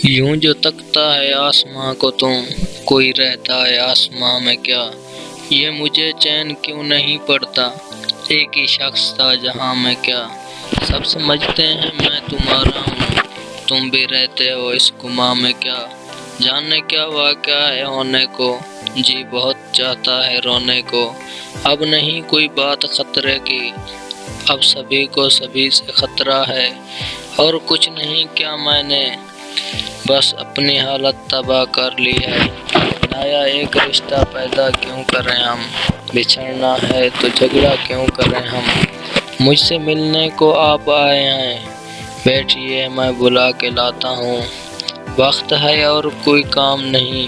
یوں جو تکتا ہے آسماں کو تم، کوئی رہتا ہے آسماں میں کیا؟ یہ مجھے چین کیوں نہیں پڑتا، ایک ہی شخص تھا جہاں میں کیا؟ سب سمجھتے ہیں میں تمہارا ہوں، تم بھی رہتے ہو اس گماں میں کیا؟ جاننے کیا واقعہ ہے ہونے کو، جی بہت چاہتا ہے رونے کو۔ اب نہیں کوئی بات خطرے کی، اب سبھی کو سبھی سے خطرہ ہے، اور کچھ نہیں کیا میں نے، بس اپنی حالت تباہ کر لی ہے۔ نیا ایک رشتہ پیدا کیوں کریں ہم، بچھڑنا ہے تو جھگڑا کیوں کریں ہم؟ مجھ سے ملنے کو آپ آئے ہیں، بیٹھیے میں بلا کے لاتا ہوں۔ وقت ہے اور کوئی کام نہیں،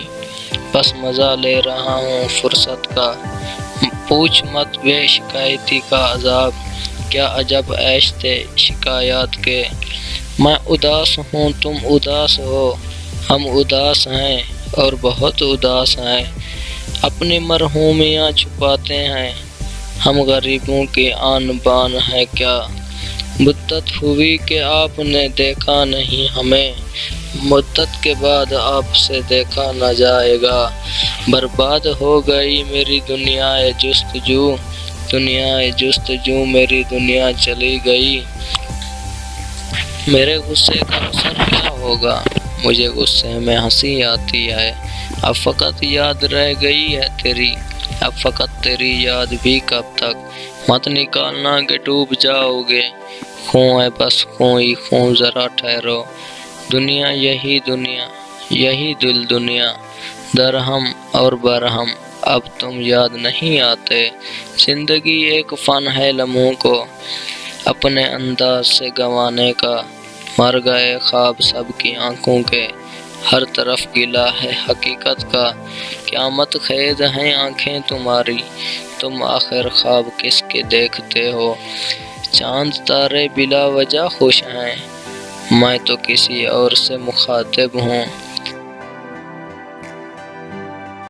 بس مزہ لے رہا ہوں فرصت کا۔ پوچھ مت بے شکایتی کا عذاب، کیا عجب عیش تھے شکایات کے۔ میں اداس ہوں تم اداس ہو، ہم اداس ہیں اور بہت اداس ہیں۔ اپنی مرحومیاں چھپاتے ہیں، ہم غریبوں کی آن بان ہے کیا؟ مدت ہوئی کہ آپ نے دیکھا نہیں ہمیں، مدت کے بعد آپ سے دیکھا نہ جائے گا۔ برباد ہو گئی میری دنیائے جستجو، دنیائے جستجو میری دنیا چلی گئی۔ میرے غصے کا اثر کیا ہوگا، مجھے غصے میں ہنسی آتی ہے۔ اب فقط یاد رہ گئی ہے تیری، اب فقط تیری یاد بھی کب تک؟ مت نکالنا کہ ڈوب جاؤ گے، خوں ہے بس خوں ہی خوں ذرا ٹھہرو۔ دنیا یہی دل دنیا، درہم اور برہم اب تم یاد نہیں آتے۔ زندگی ایک فن ہے لمحوں کو اپنے انداز سے گنوانے کا۔ مر گئے خواب سب کی آنکھوں کے، ہر طرف گلا ہے حقیقت کا۔ قیامت خیز ہیں آنکھیں تمہاری، تم آخر خواب کس کے دیکھتے ہو؟ چاند تارے بلا وجہ خوش ہیں، میں تو کسی اور سے مخاطب ہوں۔